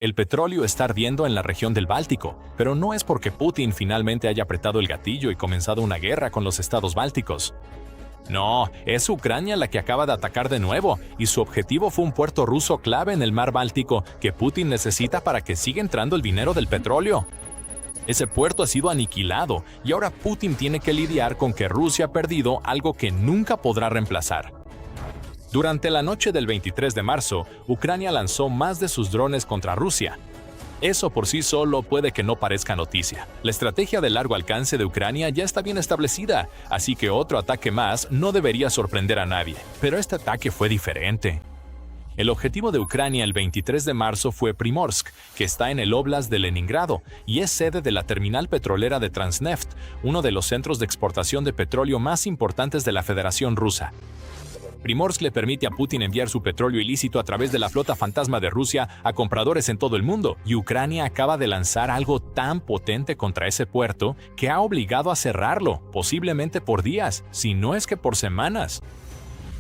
El petróleo está ardiendo en la región del Báltico, pero no es porque Putin finalmente haya apretado el gatillo y comenzado una guerra con los estados bálticos. No, es Ucrania la que acaba de atacar de nuevo, y su objetivo fue un puerto ruso clave en el mar Báltico que Putin necesita para que siga entrando el dinero del petróleo. Ese puerto ha sido aniquilado, y ahora Putin tiene que lidiar con que Rusia ha perdido algo que nunca podrá reemplazar. Durante la noche del 23 de marzo, Ucrania lanzó más de sus drones contra Rusia. Eso por sí solo puede que no parezca noticia. La estrategia de largo alcance de Ucrania ya está bien establecida, así que otro ataque más no debería sorprender a nadie. Pero este ataque fue diferente. El objetivo de Ucrania el 23 de marzo fue Primorsk, que está en el óblast de Leningrado y es sede de la terminal petrolera de Transneft, uno de los centros de exportación de petróleo más importantes de la Federación Rusa. Primorsk le permite a Putin enviar su petróleo ilícito a través de la flota fantasma de Rusia a compradores en todo el mundo, y Ucrania acaba de lanzar algo tan potente contra ese puerto que ha obligado a cerrarlo, posiblemente por días, si no es que por semanas.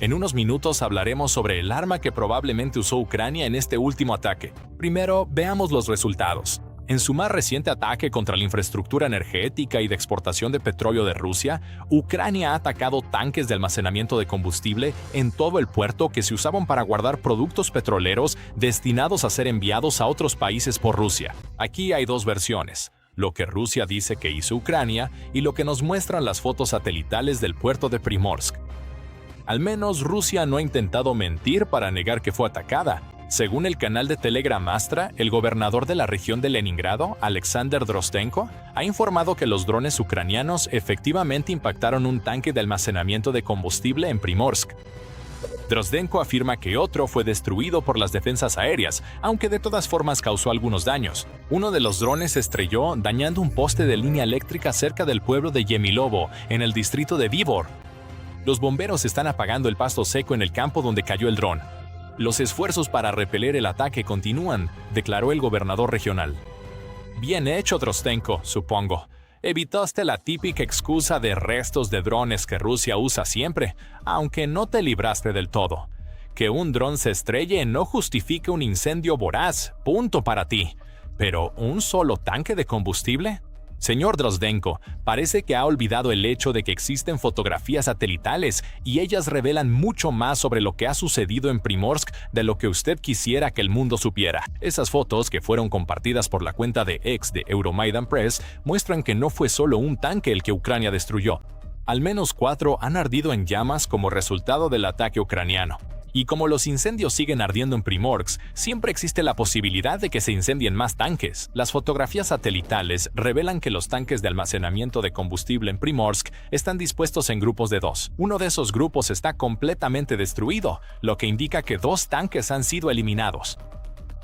En unos minutos hablaremos sobre el arma que probablemente usó Ucrania en este último ataque. Primero, veamos los resultados. En su más reciente ataque contra la infraestructura energética y de exportación de petróleo de Rusia, Ucrania ha atacado tanques de almacenamiento de combustible en todo el puerto que se usaban para guardar productos petroleros destinados a ser enviados a otros países por Rusia. Aquí hay dos versiones: lo que Rusia dice que hizo Ucrania y lo que nos muestran las fotos satelitales del puerto de Primorsk. Al menos Rusia no ha intentado mentir para negar que fue atacada. Según el canal de Telegram Astra, el gobernador de la región de Leningrado, Alexander Drozdenko, ha informado que los drones ucranianos efectivamente impactaron un tanque de almacenamiento de combustible en Primorsk. Drozdenko afirma que otro fue destruido por las defensas aéreas, aunque de todas formas causó algunos daños. Uno de los drones se estrelló dañando un poste de línea eléctrica cerca del pueblo de Yemilovo, en el distrito de Vibor. Los bomberos están apagando el pasto seco en el campo donde cayó el dron. Los esfuerzos para repeler el ataque continúan, declaró el gobernador regional. Bien hecho, Drozdenko, supongo. Evitaste la típica excusa de restos de drones que Rusia usa siempre, aunque no te libraste del todo. Que un dron se estrelle no justifica un incendio voraz, punto para ti. Pero, ¿un solo tanque de combustible? Señor Drozdenko, parece que ha olvidado el hecho de que existen fotografías satelitales y ellas revelan mucho más sobre lo que ha sucedido en Primorsk de lo que usted quisiera que el mundo supiera. Esas fotos, que fueron compartidas por la cuenta de X de Euromaidan Press, muestran que no fue solo un tanque el que Ucrania destruyó. Al menos 4 han ardido en llamas como resultado del ataque ucraniano. Y como los incendios siguen ardiendo en Primorsk, siempre existe la posibilidad de que se incendien más tanques. Las fotografías satelitales revelan que los tanques de almacenamiento de combustible en Primorsk están dispuestos en grupos de 2. Uno de esos grupos está completamente destruido, lo que indica que 2 tanques han sido eliminados.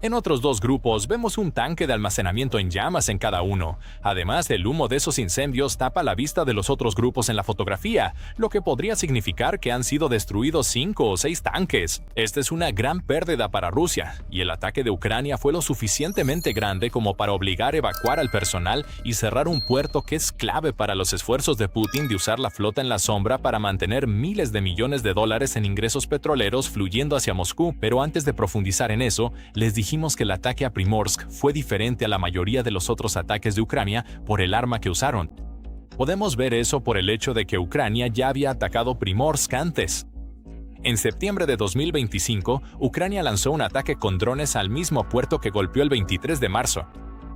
En otros 2 grupos vemos un tanque de almacenamiento en llamas en cada uno. Además, el humo de esos incendios tapa la vista de los otros grupos en la fotografía, lo que podría significar que han sido destruidos 5 o 6 tanques. Esta es una gran pérdida para Rusia, y el ataque de Ucrania fue lo suficientemente grande como para obligar a evacuar al personal y cerrar un puerto que es clave para los esfuerzos de Putin de usar la flota en la sombra para mantener miles de millones de dólares en ingresos petroleros fluyendo hacia Moscú. Pero antes de profundizar en eso, les dijimos que el ataque a Primorsk fue diferente a la mayoría de los otros ataques de Ucrania por el arma que usaron. Podemos ver eso por el hecho de que Ucrania ya había atacado Primorsk antes. En septiembre de 2025, Ucrania lanzó un ataque con drones al mismo puerto que golpeó el 23 de marzo.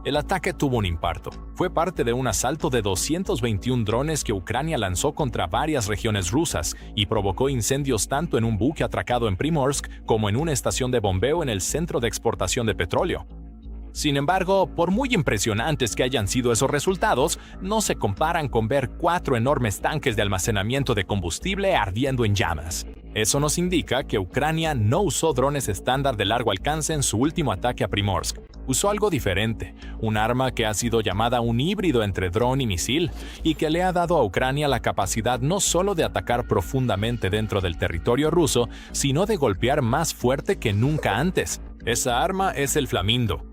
El ataque tuvo un impacto. Fue parte de un asalto de 221 drones que Ucrania lanzó contra varias regiones rusas y provocó incendios tanto en un buque atracado en Primorsk como en una estación de bombeo en el centro de exportación de petróleo. Sin embargo, por muy impresionantes que hayan sido esos resultados, no se comparan con ver 4 enormes tanques de almacenamiento de combustible ardiendo en llamas. Eso nos indica que Ucrania no usó drones estándar de largo alcance en su último ataque a Primorsk. Usó algo diferente, un arma que ha sido llamada un híbrido entre dron y misil, y que le ha dado a Ucrania la capacidad no solo de atacar profundamente dentro del territorio ruso, sino de golpear más fuerte que nunca antes. Esa arma es el Flamindo.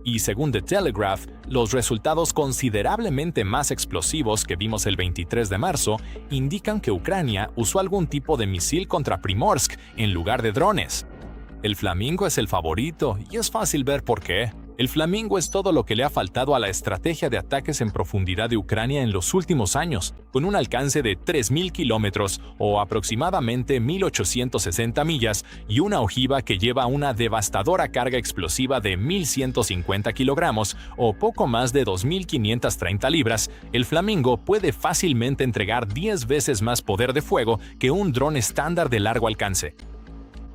Y según The Telegraph, los resultados considerablemente más explosivos que vimos el 23 de marzo indican que Ucrania usó algún tipo de misil contra Primorsk en lugar de drones. El Flamingo es el favorito y es fácil ver por qué. El Flamingo es todo lo que le ha faltado a la estrategia de ataques en profundidad de Ucrania en los últimos años, con un alcance de 3.000 kilómetros o aproximadamente 1.860 millas y una ojiva que lleva una devastadora carga explosiva de 1.150 kilogramos o poco más de 2.530 libras. El Flamingo puede fácilmente entregar 10 veces más poder de fuego que un dron estándar de largo alcance.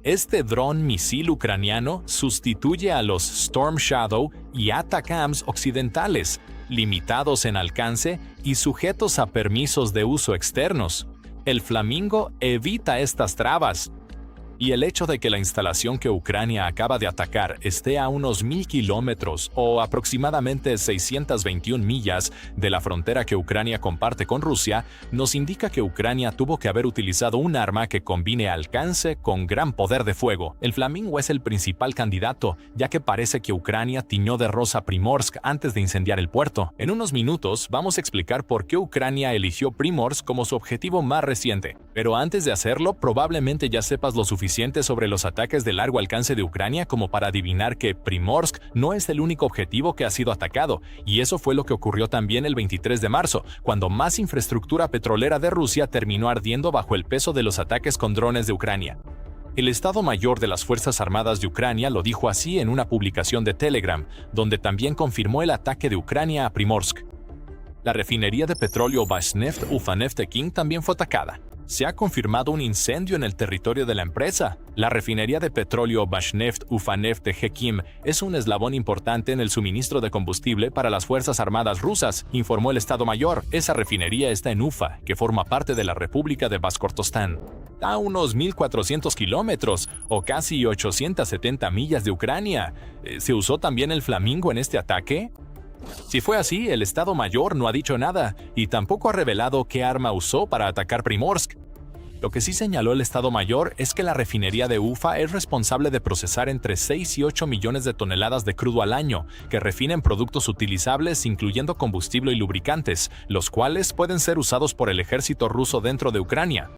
Este dron misil ucraniano sustituye a los Storm Shadow y ATACMS occidentales, limitados en alcance y sujetos a permisos de uso externos. El Flamingo evita estas trabas. Y el hecho de que la instalación que Ucrania acaba de atacar esté a unos 1.000 kilómetros o aproximadamente 621 millas de la frontera que Ucrania comparte con Rusia, nos indica que Ucrania tuvo que haber utilizado un arma que combine alcance con gran poder de fuego. El Flamingo es el principal candidato, ya que parece que Ucrania tiñó de rosa Primorsk antes de incendiar el puerto. En unos minutos vamos a explicar por qué Ucrania eligió Primorsk como su objetivo más reciente. Pero antes de hacerlo, probablemente ya sepas lo suficiente sobre los ataques de largo alcance de Ucrania como para adivinar que Primorsk no es el único objetivo que ha sido atacado, y eso fue lo que ocurrió también el 23 de marzo, cuando más infraestructura petrolera de Rusia terminó ardiendo bajo el peso de los ataques con drones de Ucrania. El Estado Mayor de las Fuerzas Armadas de Ucrania lo dijo así en una publicación de Telegram, donde también confirmó el ataque de Ucrania a Primorsk. La refinería de petróleo Bashneft Ufa-Neftekhim también fue atacada. Se ha confirmado un incendio en el territorio de la empresa. La refinería de petróleo Bashneft Ufa-Neftekhim es un eslabón importante en el suministro de combustible para las Fuerzas Armadas rusas, informó el Estado Mayor. Esa refinería está en Ufa, que forma parte de la República de Bashkortostán. A unos 1.400 kilómetros o casi 870 millas de Ucrania. ¿Se usó también el Flamingo en este ataque? Si fue así, el Estado Mayor no ha dicho nada y tampoco ha revelado qué arma usó para atacar Primorsk. Lo que sí señaló el Estado Mayor es que la refinería de Ufa es responsable de procesar entre 6 y 8 millones de toneladas de crudo al año, que refinen productos utilizables incluyendo combustible y lubricantes, los cuales pueden ser usados por el ejército ruso dentro de Ucrania.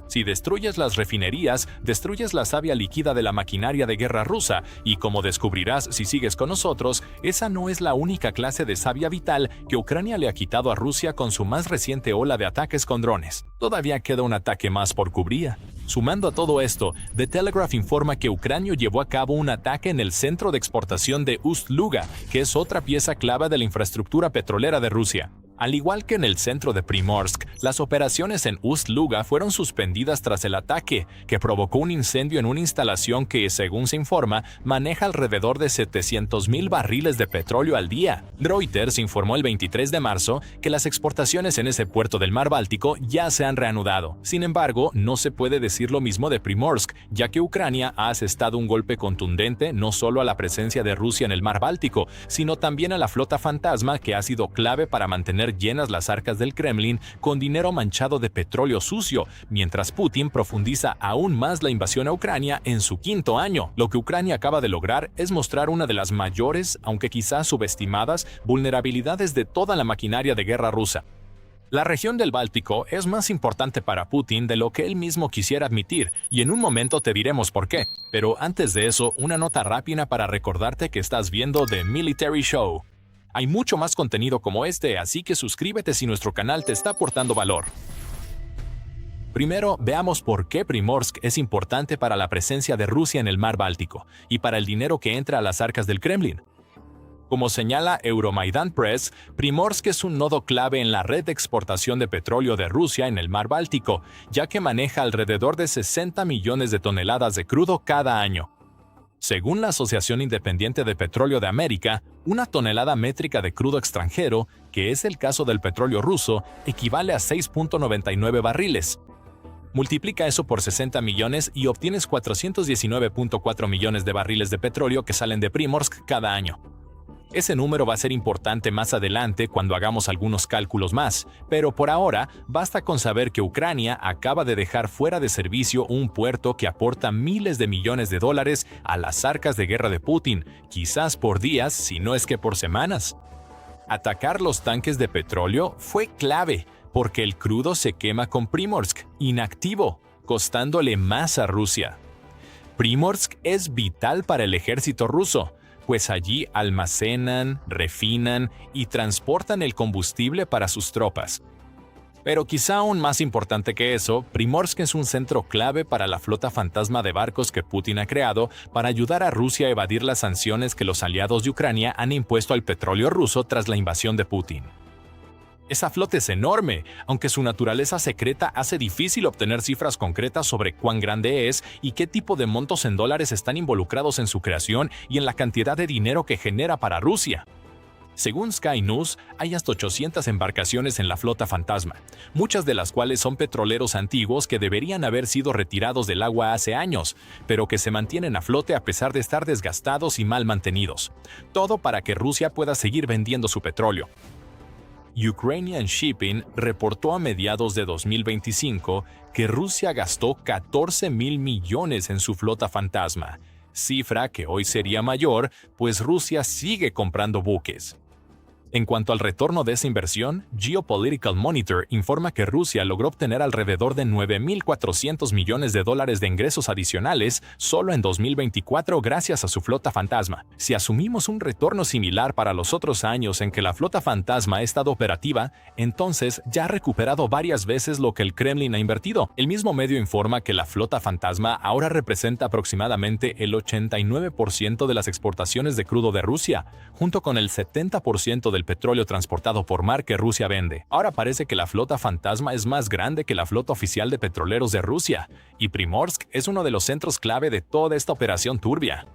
Si destruyes las refinerías, destruyes la savia líquida de la maquinaria de guerra rusa, y como descubrirás si sigues con nosotros, esa no es la única clase de savia vital que Ucrania le ha quitado a Rusia con su más reciente ola de ataques con drones. Todavía queda un ataque más por cubrir. Sumando a todo esto, The Telegraph informa que Ucrania llevó a cabo un ataque en el centro de exportación de Ust-Luga, que es otra pieza clave de la infraestructura petrolera de Rusia. Al igual que en el centro de Primorsk, las operaciones en Ust-Luga fueron suspendidas tras el ataque, que provocó un incendio en una instalación que, según se informa, maneja alrededor de 700.000 barriles de petróleo al día. Reuters informó el 23 de marzo que las exportaciones en ese puerto del Mar Báltico ya se han reanudado. Sin embargo, no se puede decir lo mismo de Primorsk, ya que Ucrania ha asestado un golpe contundente no solo a la presencia de Rusia en el Mar Báltico, sino también a la flota fantasma que ha sido clave para mantener llenas las arcas del Kremlin con dinero manchado de petróleo sucio, mientras Putin profundiza aún más la invasión a Ucrania en su quinto año. Lo que Ucrania acaba de lograr es mostrar una de las mayores, aunque quizás subestimadas, vulnerabilidades de toda la maquinaria de guerra rusa. La región del Báltico es más importante para Putin de lo que él mismo quisiera admitir, y en un momento te diremos por qué. Pero antes de eso, una nota rápida para recordarte que estás viendo The Military Show. Hay mucho más contenido como este, así que suscríbete si nuestro canal te está aportando valor. Primero, veamos por qué Primorsk es importante para la presencia de Rusia en el Mar Báltico y para el dinero que entra a las arcas del Kremlin. Como señala Euromaidan Press, Primorsk es un nodo clave en la red de exportación de petróleo de Rusia en el Mar Báltico, ya que maneja alrededor de 60 millones de toneladas de crudo cada año. Según la Asociación Independiente de Petróleo de América, una tonelada métrica de crudo extranjero, que es el caso del petróleo ruso, equivale a 6.99 barriles. Multiplica eso por 60 millones y obtienes 419.4 millones de barriles de petróleo que salen de Primorsk cada año. Ese número va a ser importante más adelante cuando hagamos algunos cálculos más, pero por ahora basta con saber que Ucrania acaba de dejar fuera de servicio un puerto que aporta miles de millones de dólares a las arcas de guerra de Putin, quizás por días, si no es que por semanas. Atacar los tanques de petróleo fue clave, porque el crudo se quema con Primorsk, inactivo, costándole más a Rusia. Primorsk es vital para el ejército ruso, pues allí almacenan, refinan y transportan el combustible para sus tropas. Pero quizá aún más importante que eso, Primorsk es un centro clave para la flota fantasma de barcos que Putin ha creado para ayudar a Rusia a evadir las sanciones que los aliados de Ucrania han impuesto al petróleo ruso tras la invasión de Putin. Esa flota es enorme, aunque su naturaleza secreta hace difícil obtener cifras concretas sobre cuán grande es y qué tipo de montos en dólares están involucrados en su creación y en la cantidad de dinero que genera para Rusia. Según Sky News, hay hasta 800 embarcaciones en la flota fantasma, muchas de las cuales son petroleros antiguos que deberían haber sido retirados del agua hace años, pero que se mantienen a flote a pesar de estar desgastados y mal mantenidos. Todo para que Rusia pueda seguir vendiendo su petróleo. Ukrainian Shipping reportó a mediados de 2025 que Rusia gastó 14.000 millones en su flota fantasma, cifra que hoy sería mayor, pues Rusia sigue comprando buques. En cuanto al retorno de esa inversión, Geopolitical Monitor informa que Rusia logró obtener alrededor de 9.400 millones de dólares de ingresos adicionales solo en 2024 gracias a su flota fantasma. Si asumimos un retorno similar para los otros años en que la flota fantasma ha estado operativa, entonces ya ha recuperado varias veces lo que el Kremlin ha invertido. El mismo medio informa que la flota fantasma ahora representa aproximadamente el 89% de las exportaciones de crudo de Rusia, junto con el 70% del petróleo transportado por mar que Rusia vende. Ahora parece que la flota fantasma es más grande que la flota oficial de petroleros de Rusia, y Primorsk es uno de los centros clave de toda esta operación turbia.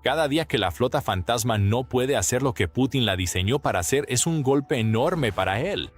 Cada día que la flota fantasma no puede hacer lo que Putin la diseñó para hacer es un golpe enorme para él.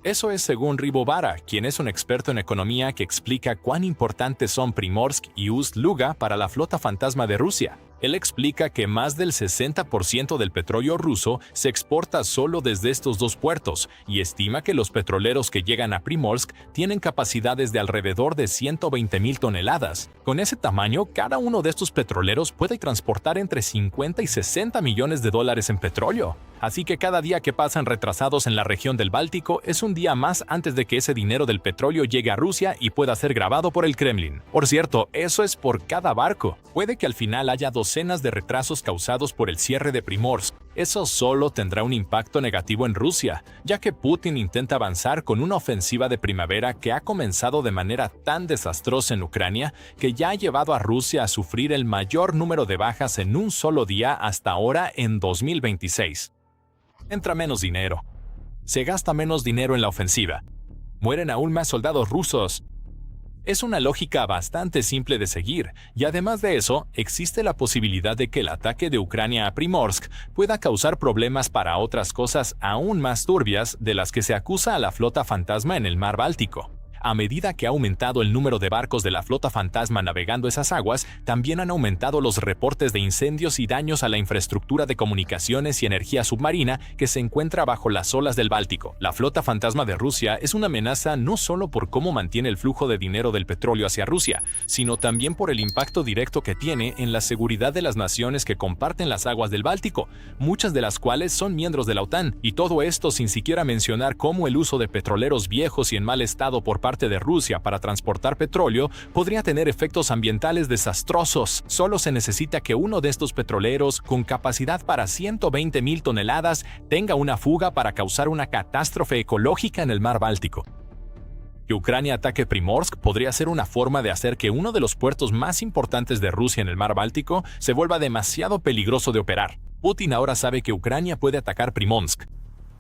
Eso es según Ribovara, quien es un experto en economía que explica cuán importantes son Primorsk y Ust-Luga para la flota fantasma de Rusia. Él explica que más del 60% del petróleo ruso se exporta solo desde estos dos puertos y estima que los petroleros que llegan a Primorsk tienen capacidades de alrededor de 120.000 toneladas. Con ese tamaño, cada uno de estos petroleros puede transportar entre 50 y 60 millones de dólares en petróleo. Así que cada día que pasan retrasados en la región del Báltico es un día más antes de que ese dinero del petróleo llegue a Rusia y pueda ser grabado por el Kremlin. Por cierto, eso es por cada barco. Puede que al final haya docenas de retrasos causados por el cierre de Primorsk. Eso solo tendrá un impacto negativo en Rusia, ya que Putin intenta avanzar con una ofensiva de primavera que ha comenzado de manera tan desastrosa en Ucrania que ya ha llevado a Rusia a sufrir el mayor número de bajas en un solo día hasta ahora en 2026. Entra menos dinero. Se gasta menos dinero en la ofensiva. Mueren aún más soldados rusos. Es una lógica bastante simple de seguir, y además de eso, existe la posibilidad de que el ataque de Ucrania a Primorsk pueda causar problemas para otras cosas aún más turbias de las que se acusa a la flota fantasma en el mar Báltico. A medida que ha aumentado el número de barcos de la flota fantasma navegando esas aguas, también han aumentado los reportes de incendios y daños a la infraestructura de comunicaciones y energía submarina que se encuentra bajo las olas del Báltico. La flota fantasma de Rusia es una amenaza no solo por cómo mantiene el flujo de dinero del petróleo hacia Rusia, sino también por el impacto directo que tiene en la seguridad de las naciones que comparten las aguas del Báltico, muchas de las cuales son miembros de la OTAN, y todo esto sin siquiera mencionar cómo el uso de petroleros viejos y en mal estado por parte de Rusia para transportar petróleo podría tener efectos ambientales desastrosos. Solo se necesita que uno de estos petroleros, con capacidad para 120.000 toneladas, tenga una fuga para causar una catástrofe ecológica en el mar Báltico. Que Ucrania ataque Primorsk podría ser una forma de hacer que uno de los puertos más importantes de Rusia en el mar Báltico se vuelva demasiado peligroso de operar. Putin ahora sabe que Ucrania puede atacar Primorsk.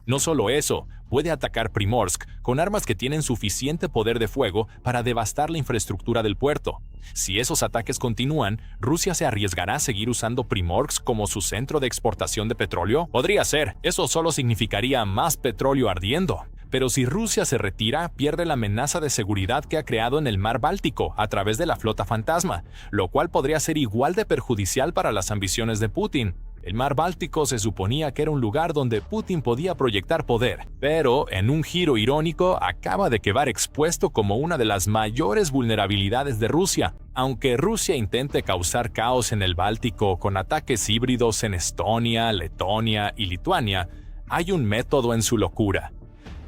No solo eso, puede atacar Primorsk con armas que tienen suficiente poder de fuego para devastar la infraestructura del puerto. Si esos ataques continúan, ¿Rusia se arriesgará a seguir usando Primorsk como su centro de exportación de petróleo? Podría ser, eso solo significaría más petróleo ardiendo. Pero si Rusia se retira, pierde la amenaza de seguridad que ha creado en el mar Báltico a través de la flota fantasma, lo cual podría ser igual de perjudicial para las ambiciones de Putin. El mar Báltico se suponía que era un lugar donde Putin podía proyectar poder, pero en un giro irónico acaba de quedar expuesto como una de las mayores vulnerabilidades de Rusia. Aunque Rusia intente causar caos en el Báltico con ataques híbridos en Estonia, Letonia y Lituania, hay un método en su locura.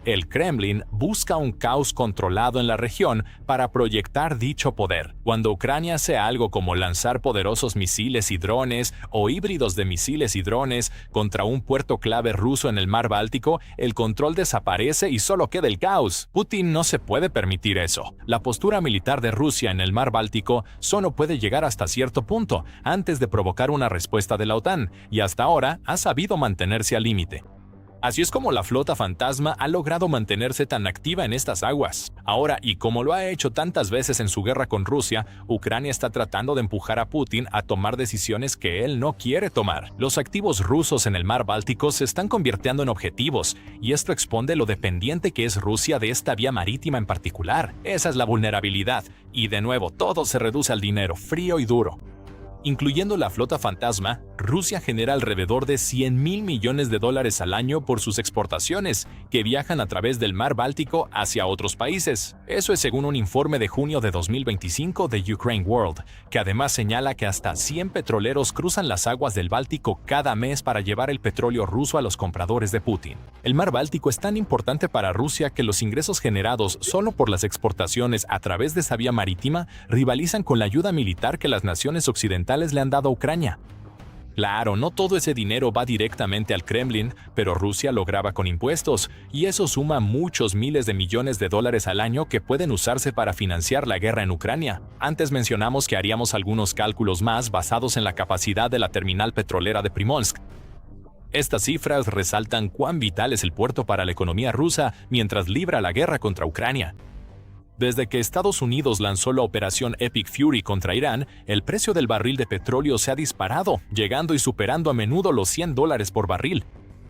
El Kremlin busca un caos controlado en la región para proyectar dicho poder. Cuando Ucrania hace algo como lanzar poderosos misiles y drones o híbridos de misiles y drones contra un puerto clave ruso en el mar Báltico, el control desaparece y solo queda el caos. Putin no se puede permitir eso. La postura militar de Rusia en el mar Báltico solo puede llegar hasta cierto punto antes de provocar una respuesta de la OTAN, y hasta ahora ha sabido mantenerse al límite. Así es como la flota fantasma ha logrado mantenerse tan activa en estas aguas. Ahora, y como lo ha hecho tantas veces en su guerra con Rusia, Ucrania está tratando de empujar a Putin a tomar decisiones que él no quiere tomar. Los activos rusos en el mar Báltico se están convirtiendo en objetivos, y esto expone lo dependiente que es Rusia de esta vía marítima en particular. Esa es la vulnerabilidad, y de nuevo todo se reduce al dinero frío y duro. Incluyendo la flota fantasma, Rusia genera alrededor de $100.000 millones al año por sus exportaciones, que viajan a través del mar Báltico hacia otros países. Eso es según un informe de junio de 2025 de Ukraine World, que además señala que hasta 100 petroleros cruzan las aguas del Báltico cada mes para llevar el petróleo ruso a los compradores de Putin. El mar Báltico es tan importante para Rusia que los ingresos generados solo por las exportaciones a través de esa vía marítima rivalizan con la ayuda militar que las naciones occidentales le han dado a Ucrania. Claro, no todo ese dinero va directamente al Kremlin, pero Rusia lo graba con impuestos, y eso suma muchos miles de millones de dólares al año que pueden usarse para financiar la guerra en Ucrania. Antes mencionamos que haríamos algunos cálculos más basados en la capacidad de la terminal petrolera de Primorsk. Estas cifras resaltan cuán vital es el puerto para la economía rusa mientras libra la guerra contra Ucrania. Desde que Estados Unidos lanzó la operación Epic Fury contra Irán, el precio del barril de petróleo se ha disparado, llegando y superando a menudo los $100 por barril.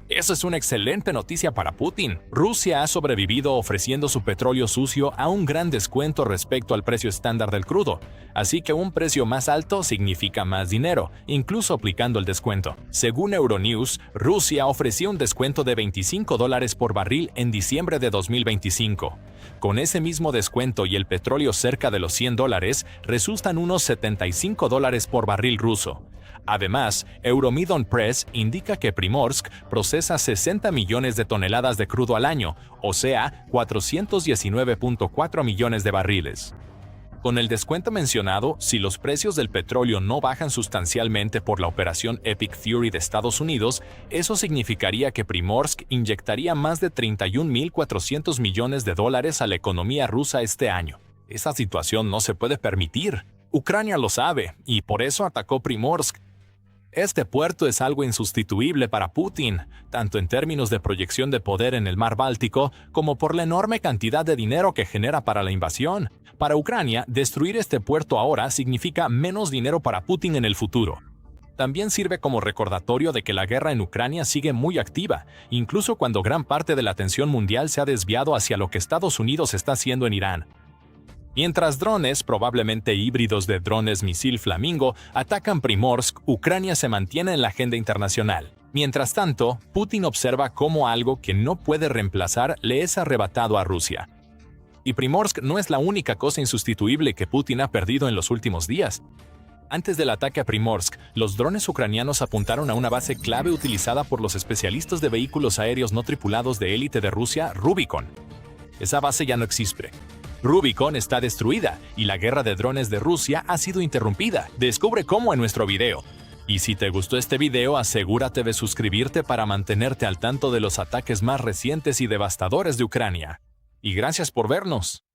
Eso es una excelente noticia para Putin. Rusia ha sobrevivido ofreciendo su petróleo sucio a un gran descuento respecto al precio estándar del crudo, así que un precio más alto significa más dinero, incluso aplicando el descuento. Según Euronews, Rusia ofreció un descuento de $25 por barril en diciembre de 2025. Con ese mismo descuento y el petróleo cerca de los $100, resultan unos $75 por barril ruso. Además, Euromidon Press indica que Primorsk procesa 60 millones de toneladas de crudo al año, o sea, 419.4 millones de barriles. Con el descuento mencionado, si los precios del petróleo no bajan sustancialmente por la operación Epic Fury de Estados Unidos, eso significaría que Primorsk inyectaría más de 31.400 millones de dólares a la economía rusa este año. Esa situación no se puede permitir. Ucrania lo sabe, y por eso atacó Primorsk. Este puerto es algo insustituible para Putin, tanto en términos de proyección de poder en el mar Báltico como por la enorme cantidad de dinero que genera para la invasión. Para Ucrania, destruir este puerto ahora significa menos dinero para Putin en el futuro. También sirve como recordatorio de que la guerra en Ucrania sigue muy activa, incluso cuando gran parte de la atención mundial se ha desviado hacia lo que Estados Unidos está haciendo en Irán. Mientras drones, probablemente híbridos de drones misil Flamingo, atacan Primorsk, Ucrania se mantiene en la agenda internacional. Mientras tanto, Putin observa cómo algo que no puede reemplazar le es arrebatado a Rusia. Y Primorsk no es la única cosa insustituible que Putin ha perdido en los últimos días. Antes del ataque a Primorsk, los drones ucranianos apuntaron a una base clave utilizada por los especialistas de vehículos aéreos no tripulados de élite de Rusia, Rubicon. Esa base ya no existe. Rubicon está destruida y la guerra de drones de Rusia ha sido interrumpida. Descubre cómo en nuestro video. Y si te gustó este video, asegúrate de suscribirte para mantenerte al tanto de los ataques más recientes y devastadores de Ucrania. Y gracias por vernos.